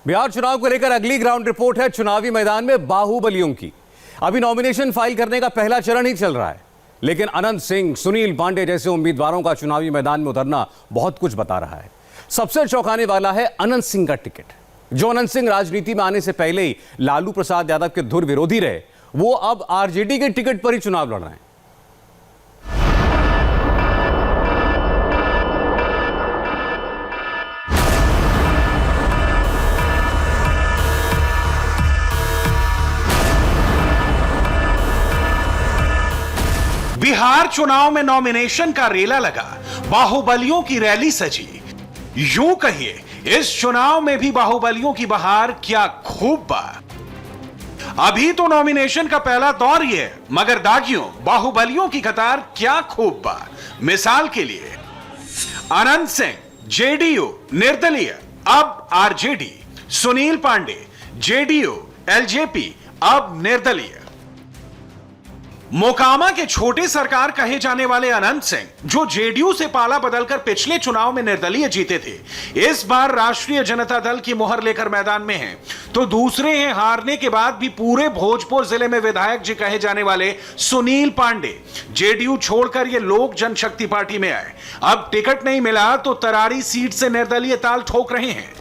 बिहार चुनाव को लेकर अगली ग्राउंड रिपोर्ट है चुनावी मैदान में बाहुबलियों की। अभी नॉमिनेशन फाइल करने का पहला चरण ही चल रहा है, लेकिन अनंत सिंह, सुनील पांडे जैसे उम्मीदवारों का चुनावी मैदान में उतरना बहुत कुछ बता रहा है। सबसे चौंकाने वाला है अनंत सिंह का टिकट। जो अनंत सिंह राजनीति में आने से पहले ही लालू प्रसाद यादव के धुर विरोधी रहे, वो अब आरजेडी के टिकट पर ही चुनाव लड़ रहे हैं। बिहार चुनाव में नॉमिनेशन का रेला लगा, बाहुबलियों की रैली सजी। यूं कहिए, इस चुनाव में भी बाहुबलियों की बहार क्या खूब बा। अभी तो नॉमिनेशन का पहला दौर ही है, मगर दागियों बाहुबलियों की कतार क्या खूब बा। मिसाल के लिए अनंत सिंह जेडीयू निर्दलीय अब आरजेडी, सुनील पांडे जेडीयू एलजेपी अब निर्दलीय। मोकामा के छोटे सरकार कहे जाने वाले अनंत सिंह, जो जेडीयू से पाला बदलकर पिछले चुनाव में निर्दलीय जीते थे, इस बार राष्ट्रीय जनता दल की मुहर लेकर मैदान में हैं। तो दूसरे हैं हारने के बाद भी पूरे भोजपुर जिले में विधायक जी कहे जाने वाले सुनील पांडे। जेडीयू छोड़कर ये लोक जनशक्ति पार्टी में आए। अब टिकट नहीं मिला तो तरारी सीट से निर्दलीय ताल ठोक रहे हैं।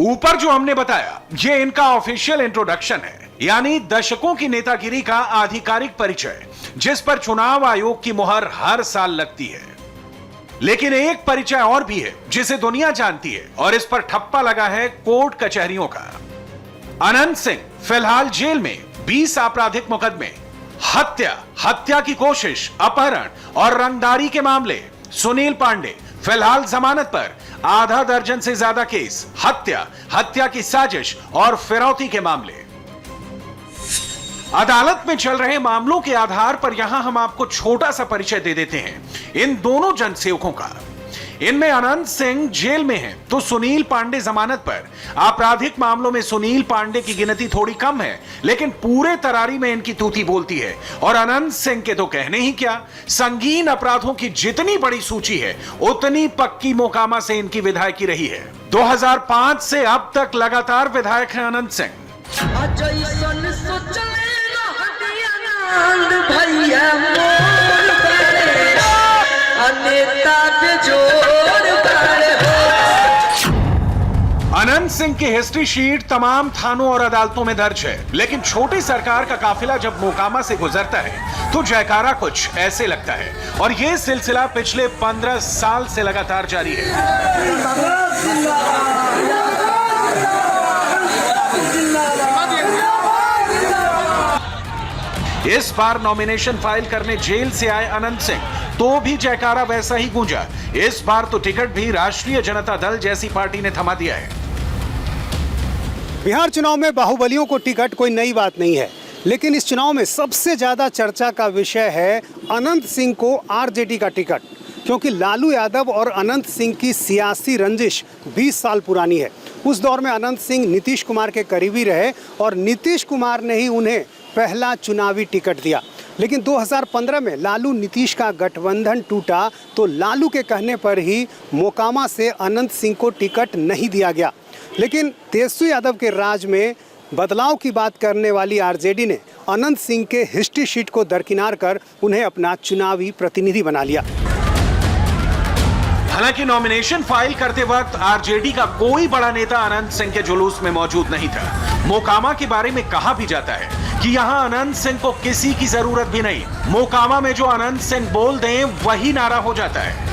ऊपर जो हमने बताया, ये इनका ऑफिशियल इंट्रोडक्शन है, यानी दशकों की नेतागिरी का आधिकारिक परिचय, जिस पर चुनाव आयोग की मुहर हर साल लगती है। लेकिन एक परिचय और भी है जिसे दुनिया जानती है, और इस पर ठप्पा लगा है कोर्ट कचहरियों का। अनंत सिंह फिलहाल जेल में 20 आपराधिक मुकदमे, हत्या की कोशिश, अपहरण और रंगदारी के मामले। सुनील पांडे फिलहाल जमानत पर, आधा दर्जन से ज्यादा केस, हत्या की साजिश और फिरौती के मामले। अदालत में चल रहे मामलों के आधार पर यहां हम आपको छोटा सा परिचय दे देते हैं इन दोनों जनसेवकों का। इनमें अनंत सिंह जेल में हैं, तो सुनील पांडे जमानत पर। आपराधिक मामलों में सुनील पांडे की गिनती थोड़ी कम है, लेकिन पूरे तरारी में इनकी तूती बोलती है। और अनंत सिंह के तो कहने ही क्या, संगीन अपराधों की जितनी बड़ी सूची है, उतनी पक्की मोकामा से इनकी विधायकी रही है। 2005 से अब तक लगातार विधायक हैं अनंत सिंह। अनंत सिंह की हिस्ट्री शीट तमाम थानों और अदालतों में दर्ज है, लेकिन छोटी सरकार का काफिला जब मोकामा से गुजरता है तो जयकारा कुछ ऐसे लगता है। और यह सिलसिला पिछले 15 साल से लगातार जारी है। इस बार नॉमिनेशन फाइल करने जेल से आए अनंत सिंह, तो भी जयकारा वैसा ही गूंजा। इस बार तो टिकट भी राष्ट्रीय जनता दल जैसी पार्टी ने थमा दिया है। बिहार चुनाव में बाहुबलियों को टिकट कोई नई बात नहीं है, लेकिन इस चुनाव में सबसे ज्यादा चर्चा का विषय है अनंत सिंह को आरजेडी का टिकट, क्योंकि लालू यादव और अनंत सिंह की सियासी रंजिश 20 साल पुरानी है। उस दौर में अनंत सिंह नीतीश कुमार के करीबी रहे और नीतीश कुमार ने ही उन्हें पहला चुनावी टिकट दिया। लेकिन 2015 में लालू नीतीश का गठबंधन टूटा, तो लालू के कहने पर ही मोकामा से अनंत सिंह को टिकट नहीं दिया गया। लेकिन तेजस्वी यादव के राज में बदलाव की बात करने वाली आरजेडी ने अनंत सिंह के हिस्ट्री शीट को दरकिनार कर उन्हें अपना चुनावी प्रतिनिधि बना लिया। हालांकि नॉमिनेशन फाइल करते वक्त आरजेडी का कोई बड़ा नेता अनंत सिंह के जुलूस में मौजूद नहीं था। मोकामा के बारे में कहा भी जाता है कि यहां अनंत सिंह को किसी की जरूरत भी नहीं। मोकामा में जो अनंत सिंह बोल दें वही नारा हो जाता है।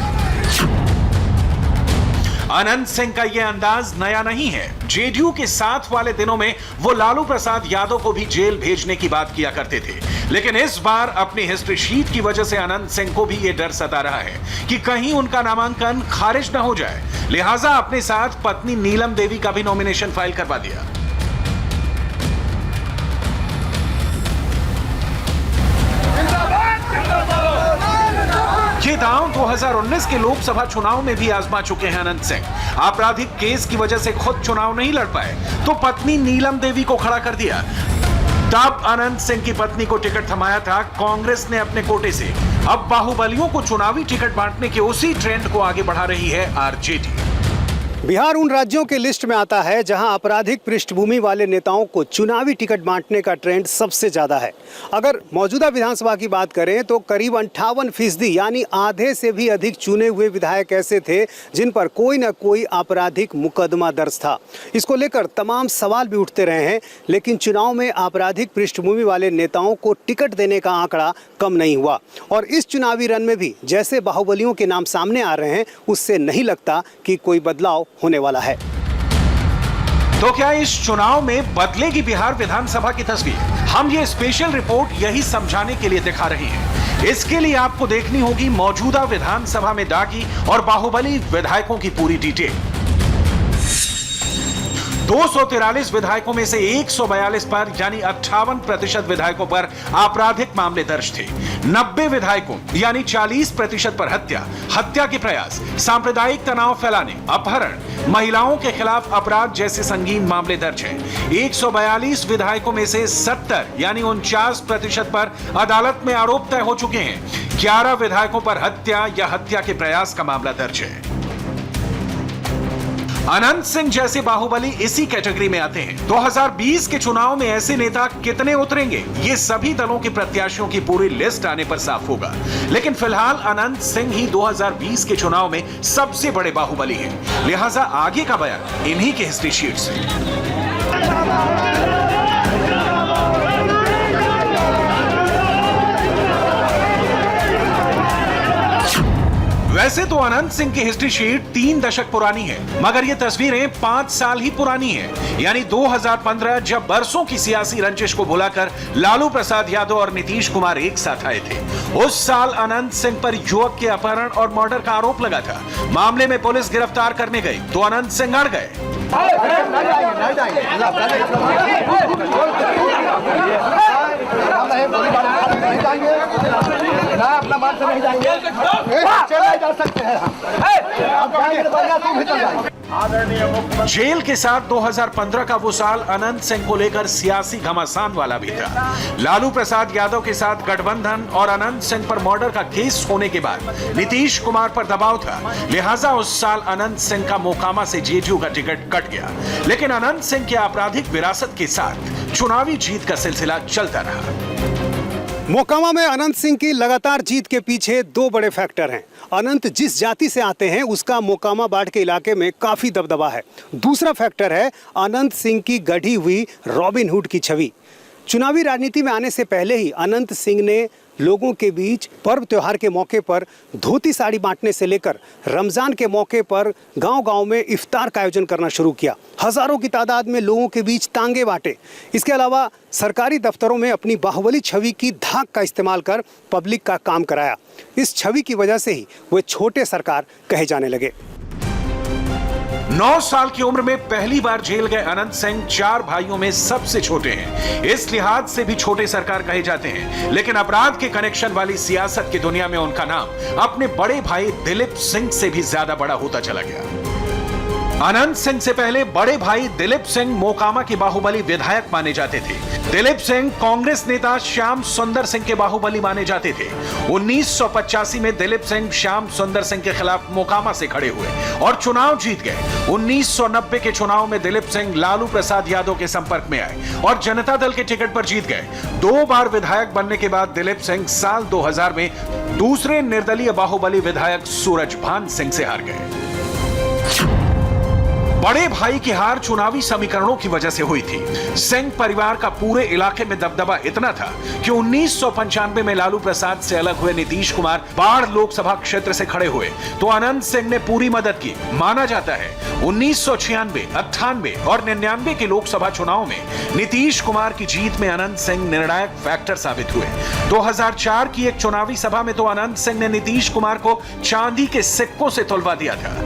अनंत सिंह का यह अंदाज नया नहीं है। जेडीयू के साथ वाले दिनों में वो लालू प्रसाद यादव को भी जेल भेजने की बात किया करते थे, लेकिन इस बार अपनी हिस्ट्री शीट की वजह से अनंत सिंह को भी ये डर सता रहा है कि कहीं उनका नामांकन खारिज न हो जाए। लिहाजा अपने साथ पत्नी नीलम देवी का भी नॉमिनेशन फाइल करवा दिया। ये दांव 2019 के लोकसभा चुनाव में भी आजमा चुके हैं अनंत सिंह। आपराधिक केस की वजह से खुद चुनाव नहीं लड़ पाए, तो पत्नी नीलम देवी को खड़ा कर दिया। तब अनंत सिंह की पत्नी को टिकट थमाया था कांग्रेस ने अपने कोटे से। अब बाहुबलियों को चुनावी टिकट बांटने के उसी ट्रेंड को आगे बढ़ा रही है आरजेडी। बिहार उन राज्यों के लिस्ट में आता है जहां आपराधिक पृष्ठभूमि वाले नेताओं को चुनावी टिकट बांटने का ट्रेंड सबसे ज्यादा है। अगर मौजूदा विधानसभा की बात करें तो करीब 58% यानी आधे से भी अधिक चुने हुए विधायक ऐसे थे जिन पर कोई न कोई आपराधिक मुकदमा दर्ज था। इसको लेकर तमाम सवाल भी उठते रहे हैं, लेकिन चुनाव में आपराधिक पृष्ठभूमि वाले नेताओं को टिकट देने का आंकड़ा कम नहीं हुआ। और इस चुनावी रन में भी जैसे बाहुबलियों के नाम सामने आ रहे हैं, उससे नहीं लगता कि कोई बदलाव होने वाला है। तो क्या इस चुनाव में बदलेगी बिहार विधानसभा की तस्वीर? हम ये स्पेशल रिपोर्ट यही समझाने के लिए दिखा रहे हैं। इसके लिए आपको देखनी होगी मौजूदा विधानसभा में दागी और बाहुबली विधायकों की पूरी डिटेल। 243 विधायकों में से 142 पर यानी 58% विधायकों पर आपराधिक मामले दर्ज थे। 90 विधायकों यानी 40% पर हत्या के प्रयास, सांप्रदायिक तनाव फैलाने, अपहरण, महिलाओं के खिलाफ अपराध जैसे संगीन मामले दर्ज हैं। 142 विधायकों में से 70 यानी 49% पर अदालत में आरोप तय हो चुके हैं। 11 विधायकों पर हत्या या हत्या के प्रयास का मामला दर्ज है। अनंत सिंह जैसे बाहुबली इसी कैटेगरी में आते हैं। 2020 के चुनाव में ऐसे नेता कितने उतरेंगे, ये सभी दलों के प्रत्याशियों की पूरी लिस्ट आने पर साफ होगा। लेकिन फिलहाल अनंत सिंह ही 2020 के चुनाव में सबसे बड़े बाहुबली हैं। लिहाजा आगे का बयान इन्हीं के हिस्ट्री शीट से। वैसे तो अनंत सिंह की हिस्ट्री शीट 3 दशक पुरानी है, मगर ये तस्वीरें 5 साल ही पुरानी है। यानी 2015 जब बरसों की सियासी रंजिश को भुलाकर लालू प्रसाद यादव और नीतीश कुमार एक साथ आए थे। उस साल अनंत सिंह पर युवक के अपहरण और मर्डर का आरोप लगा था। मामले में पुलिस गिरफ्तार करने गई तो अनंत सिंह अड़ गए। जेल के साथ 2015 का वो साल अनंत सिंह को लेकर सियासी घमासान वाला भी था। लालू प्रसाद यादव के साथ गठबंधन और अनंत सिंह पर मर्डर का केस होने के बाद नीतीश कुमार पर दबाव था। लिहाजा उस साल अनंत सिंह का मोकामा से जेडीयू का टिकट कट गया। लेकिन अनंत सिंह की आपराधिक विरासत के साथ चुनावी जीत का सिलसिला चलता रहा। मोकामा में अनंत सिंह की लगातार जीत के पीछे 2 बड़े फैक्टर हैं। अनंत जिस जाति से आते हैं उसका मोकामा बाढ़ के इलाके में काफी दबदबा है। दूसरा फैक्टर है अनंत सिंह की गढ़ी हुई रॉबिन हुड की छवि। चुनावी राजनीति में आने से पहले ही अनंत सिंह ने लोगों के बीच पर्व त्योहार के मौके पर धोती साड़ी बांटने से लेकर रमजान के मौके पर गांव-गांव में इफ्तार का आयोजन करना शुरू किया। हजारों की तादाद में लोगों के बीच तांगे बांटे। इसके अलावा सरकारी दफ्तरों में अपनी बाहुबली छवि की धाक का इस्तेमाल कर पब्लिक का काम कराया। इस छवि की वजह से ही वे छोटे सरकार कहे जाने लगे। 9 साल की उम्र में पहली बार जेल गए अनंत सिंह 4 भाइयों में सबसे छोटे हैं। इस लिहाज से भी छोटे सरकार कहे जाते हैं। लेकिन अपराध के कनेक्शन वाली सियासत की दुनिया में उनका नाम अपने बड़े भाई दिलीप सिंह से भी ज्यादा बड़ा होता चला गया। अनंत सिंह से पहले बड़े भाई दिलीप सिंह मोकामा के बाहुबली विधायक माने जाते थे। दिलीप सिंह कांग्रेस नेता श्याम सुंदर सिंह के बाहुबली माने जाते थे। 1985 में दिलीप सिंह श्याम सुंदर सिंह के खिलाफ मोकामा से खड़े हुए और चुनाव जीत गए। 1990 के चुनाव में दिलीप सिंह लालू प्रसाद यादव के संपर्क में आए और जनता दल के टिकट पर जीत गए। 2 बार विधायक बनने के बाद दिलीप सिंह साल 2000 में दूसरे निर्दलीय बाहुबली विधायक सूरजभान सिंह से हार गए। बड़े भाई की हार चुनावी समीकरणों की वजह से हुई थी। सिंह परिवार का पूरे इलाके में दबदबा इतना था कि 1995 में लालू प्रसाद से अलग हुए नीतीश कुमार बाढ़ लोकसभा क्षेत्र से खड़े हुए तो अनंत सिंह ने पूरी मदद की। माना जाता है 1996, 98 और 99 के लोकसभा चुनाव में नीतीश कुमार की जीत में अनंत सिंह निर्णायक फैक्टर साबित हुए। 2004 की एक चुनावी सभा में तो अनंत सिंह ने नीतीश कुमार को चांदी के सिक्कों से तुलवा दिया था।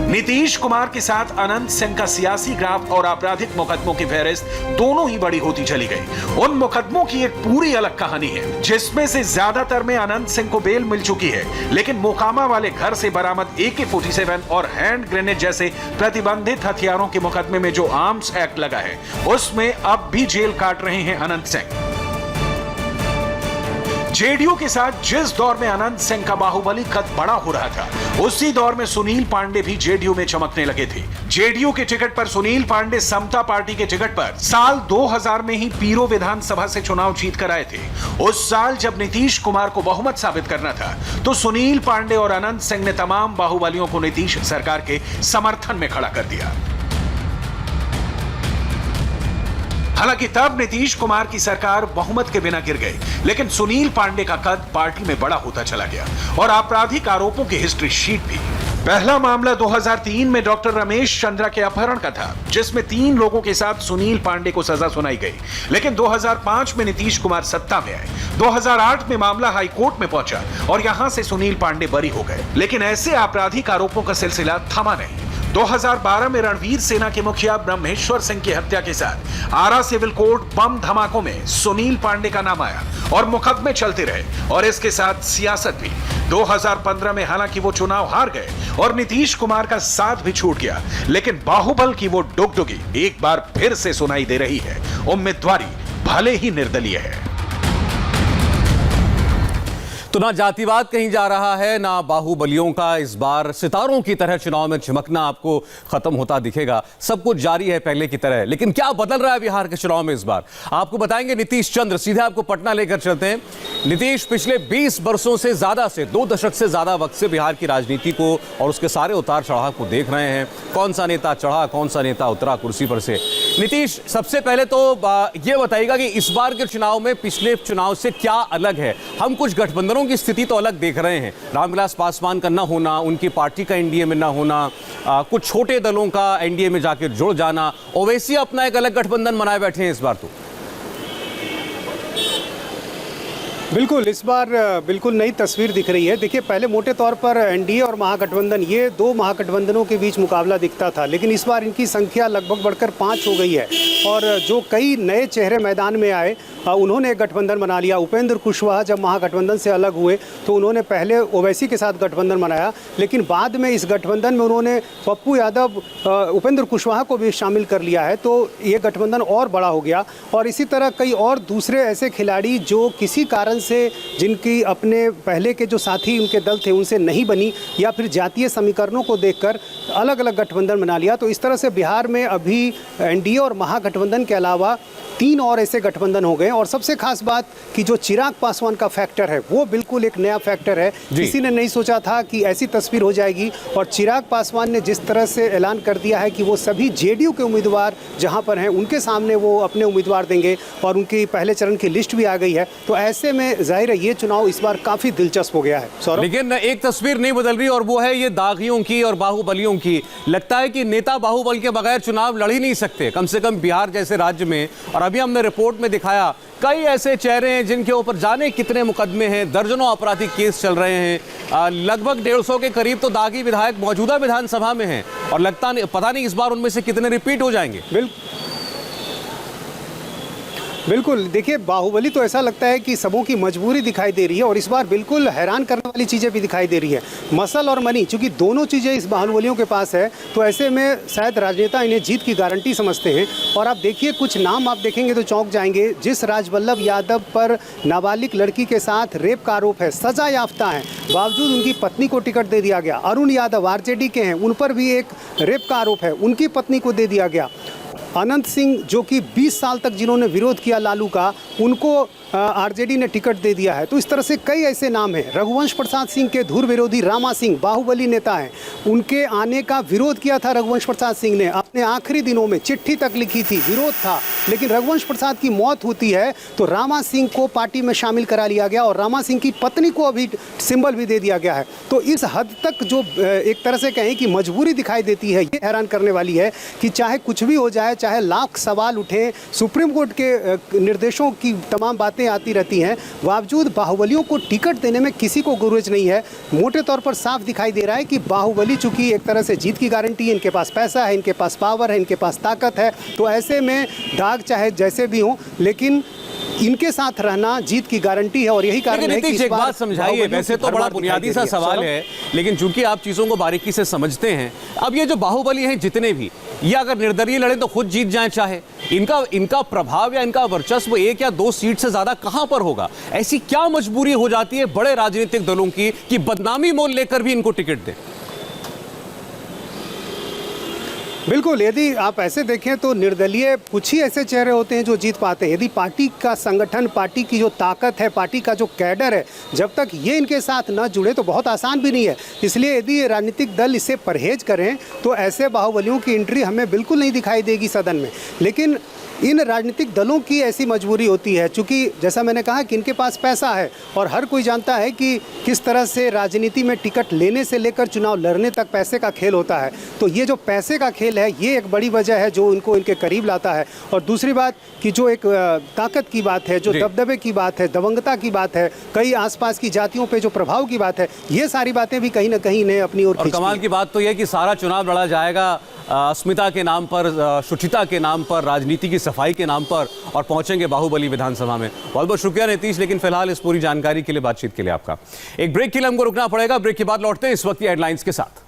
नीतीश कुमार के साथ अनंत सिंह का सियासी ग्राफ और आपराधिक मुकदमों की फहरिस्त दोनों ही बड़ी होती चली गई। उन मुकदमों की एक पूरी अलग कहानी है, जिसमें से ज्यादातर में अनंत सिंह को बेल मिल चुकी है। लेकिन मोकामा वाले घर से बरामद AK-47 और हैंड ग्रेनेड जैसे प्रतिबंधित हथियारों के मुकदमे में जो आर्म्स एक्ट लगा है, उसमें अब भी जेल काट रहे हैं अनंत सिंह। जेडीयू के साथ जिस दौर में अनंत सिंह का बाहुबली कद बड़ा हो रहा था, उसी दौर में सुनील पांडे भी जेडीयू में चमकने लगे थे। जेडीयू के टिकट पर सुनील पांडे समता पार्टी के टिकट पर साल 2000 में ही पीरो विधानसभा से चुनाव जीत कर आए थे। उस साल जब नीतीश कुमार को बहुमत साबित करना था, तो सुनील पांडे और अनंत सिंह ने तमाम बाहुबलियों को नीतीश सरकार के समर्थन में खड़ा कर दिया। हालांकि तब नीतीश कुमार की सरकार बहुमत के बिना गिर गई, लेकिन सुनील पांडे का कद पार्टी में बड़ा होता चला गया और आपराधिक आरोपों की हिस्ट्री शीट भी। पहला मामला 2003 में डॉक्टर रमेश चंद्रा के अपहरण का था, जिसमें 3 लोगों के साथ सुनील पांडे को सजा सुनाई गई। लेकिन 2005 में नीतीश कुमार सत्ता में आए। 2008 में मामला हाईकोर्ट में पहुंचा और यहां से सुनील पांडे बरी हो गए। लेकिन ऐसे आपराधिक आरोपों का सिलसिला थमा नहीं। 2012 में रणवीर सेना के मुखिया ब्रह्मेश्वर सिंह की हत्या के साथ आरा सिविल कोर्ट बम धमाकों में सुनील पांडे का नाम आया और मुकदमे चलते रहे, और इसके साथ सियासत भी। 2015 में हालांकि वो चुनाव हार गए और नीतीश कुमार का साथ भी छूट गया, लेकिन बाहुबल की वो डुगडुगी एक बार फिर से सुनाई दे रही है। उम्मीदवारी भले ही निर्दलीय है। तो ना जातिवाद कहीं जा रहा है, ना बाहुबलियों का इस बार सितारों की तरह चुनाव में चमकना आपको खत्म होता दिखेगा। सब कुछ जारी है पहले की तरह, लेकिन क्या बदल रहा है बिहार के चुनाव में इस बार, आपको बताएंगे नीतीश चंद्र। सीधे आपको पटना लेकर चलते हैं। नीतीश पिछले 20 वर्षों से ज्यादा से 2 दशक से ज्यादा वक्त से बिहार की राजनीति को और उसके सारे उतार चढ़ाव को देख रहे हैं। कौन सा नेता चढ़ा, कौन सा नेता उतरा कुर्सी पर से। नीतीश, सबसे पहले तो ये बताइएगा कि इस बार के चुनाव में पिछले चुनाव से क्या अलग है। हम कुछ गठबंधनों की स्थिति तो अलग देख रहे हैं, रामविलास पासवान का ना होना, उनकी पार्टी का एनडीए में ना होना, कुछ छोटे दलों का एनडीए में जाकर जुड़ जाना। ओवैसी अपना एक अलग गठबंधन बनाए बैठे हैं इस बार। तो बिल्कुल, इस बार बिल्कुल नई तस्वीर दिख रही है। देखिए, पहले मोटे तौर पर एनडीए और महागठबंधन, ये 2 महागठबंधनों के बीच मुकाबला दिखता था, लेकिन इस बार इनकी संख्या लगभग बढ़कर 5 हो गई है। और जो कई नए चेहरे मैदान में आए, उन्होंने एक गठबंधन बना लिया। उपेंद्र कुशवाहा जब महागठबंधन से अलग हुए तो उन्होंने पहले ओवैसी के साथ गठबंधन बनाया, लेकिन बाद में इस गठबंधन में उन्होंने पप्पू यादव, उपेंद्र कुशवाहा को भी शामिल कर लिया है, तो ये गठबंधन और बड़ा हो गया। और इसी तरह कई और दूसरे ऐसे खिलाड़ी जो किसी कारण से, जिनकी अपने पहले के जो साथी उनके दल थे उनसे नहीं बनी, या फिर जातीय समीकरणों को देखकर अलग अलग गठबंधन बना लिया। तो इस तरह से बिहार में अभी एनडीए और महागठबंधन के अलावा 3 और ऐसे गठबंधन हो गए। और सबसे खास बात कि जो चिराग पासवान का फैक्टर है, वो बिल्कुल एक नया फैक्टर है। किसी ने नहीं सोचा था कि ऐसी तस्वीर हो जाएगी। और चिराग पासवान ने जिस तरह से ऐलान कर दिया है कि वो सभी जेडीयू के उम्मीदवार जहां पर हैं उनके सामने वो अपने उम्मीदवार देंगे, और उनकी पहले चरण की लिस्ट भी आ गई है। तो ऐसे में जाहिर है ये चुनाव इस बार काफी दिलचस्प हो गया है। लेकिन एक तस्वीर नहीं बदल रही, और वो है ये दागियों की और बाहुबलियों की। लगता है कि नेता बाहुबल के बगैर चुनाव लड़ ही नहीं सकते, कम से कम बिहार जैसे राज्य में। और अभी हमने रिपोर्ट में दिखाया कई ऐसे चेहरे हैं जिनके ऊपर जाने कितने मुकदमे हैं, दर्जनों आपराधिक केस चल रहे हैं। लगभग 150 के करीब तो दागी विधायक मौजूदा विधानसभा में हैं, और लगता नहीं, पता नहीं इस बार उनमें से कितने रिपीट हो जाएंगे। बिल्कुल, देखिए, बाहुबली तो ऐसा लगता है कि सबों की मजबूरी दिखाई दे रही है, और इस बार बिल्कुल हैरान करने वाली चीज़ें भी दिखाई दे रही है। मसल और मनी, चूंकि दोनों चीज़ें इस बाहुबलियों के पास है, तो ऐसे में शायद राजनेता इन्हें जीत की गारंटी समझते हैं। और आप देखिए, कुछ नाम आप देखेंगे तो चौंक जाएंगे। जिस राजवल्लभ यादव पर नाबालिग लड़की के साथ रेप का आरोप है, सजा याफ्ता है, बावजूद उनकी पत्नी को टिकट दे दिया गया। अरुण यादव आरजेडी के हैं, उन पर भी एक रेप का आरोप है, उनकी पत्नी को दे दिया गया। अनंत सिंह, जो कि 20 साल तक जिन्होंने विरोध किया लालू का, उनको आरजेडी ने टिकट दे दिया है। तो इस तरह से कई ऐसे नाम हैं। रघुवंश प्रसाद सिंह के धुर विरोधी रामा सिंह बाहुबली नेता हैं, उनके आने का विरोध किया था रघुवंश प्रसाद सिंह ने। अपने आखिरी दिनों में चिट्ठी तक लिखी थी, विरोध था। लेकिन रघुवंश प्रसाद की मौत होती है तो रामा सिंह को पार्टी में शामिल करा लिया गया, और रामा सिंह की पत्नी को अभी सिंबल भी दे दिया गया है। तो इस हद तक जो एक तरह से कहें कि मजबूरी दिखाई देती है, ये हैरान करने वाली है कि चाहे कुछ भी हो जाए, चाहे लाख सवाल उठे, सुप्रीम कोर्ट के निर्देशों की तमाम बातें आती रहती हैं, बावजूद बाहुबलियों को टिकट देने में किसी को गुरेज नहीं है। मोटे तौर पर साफ दिखाई दे रहा है कि बाहुबली चूंकि एक तरह से जीत की गारंटी है, इनके पास पैसा है, इनके पास पावर है, इनके पास ताकत है, तो ऐसे में दाग चाहे जैसे भी हो, लेकिन इनके साथ रहना जीत की गारंटी है और यही कारण लेकिन है कि नीतीश इस एक बार बात समझाइए, बाहुबलियों वैसे की तो बड़ा भरमार बुनियादी दिखाई सा दे रही है। सवाल है, लेकिन चूंकि आप चीजों को बारीकी से समझते हैं, अब ये जो बाहुबली हैं जितने भी, ये अगर निर्दलीय लड़े तो खुद जीत जाए, चाहे इनका प्रभाव या इनका वर्चस्व 1 या 2 सीट से ज्यादा कहां पर होगा? ऐसी क्या मजबूरी हो जाती है बड़े राजनीतिक दलों की कि बदनामी मोल लेकर भी इनको टिकट दें? बिल्कुल, यदि आप ऐसे देखें तो निर्दलीय कुछ ही ऐसे चेहरे होते हैं जो जीत पाते हैं। यदि पार्टी का संगठन, पार्टी की जो ताकत है, पार्टी का जो कैडर है, जब तक ये इनके साथ न जुड़े तो बहुत आसान भी नहीं है। इसलिए यदि ये राजनीतिक दल इससे परहेज करें तो ऐसे बाहुबलियों की एंट्री हमें बिल्कुल नहीं दिखाई देगी सदन में। लेकिन इन राजनीतिक दलों की ऐसी मजबूरी होती है, चूँकि जैसा मैंने कहा कि इनके पास पैसा है और हर कोई जानता है कि किस तरह से राजनीति में टिकट लेने से लेकर चुनाव लड़ने तक पैसे का खेल होता है। तो ये जो पैसे का खेल है, ये एक बड़ी वजह है जो इनको इनके करीब लाता है। और दूसरी बात कि जो एक ताकत की बात है, जो दबदबे की बात है, दबंगता की बात है, कई आसपास की जातियों पे जो प्रभाव की बात है, ये सारी बातें भी कहीं ना कहीं इन्हें अपनी ओर खींचती हैं। कमाल की बात तो यह कि सारा चुनाव लड़ा जाएगा अस्मिता के नाम पर, शुचिता के नाम पर, राजनीति की सफाई के नाम पर, और पहुंचेंगे बाहुबली विधानसभा में। बहुत बहुत शुक्रिया नीतीश, लेकिन फिलहाल इस पूरी जानकारी के लिए, बातचीत के लिए आपका। एक ब्रेक के लिए हमको रुकना पड़ेगा। ब्रेक के बाद लौटते हैं इस वक्त की हेडलाइंस के साथ।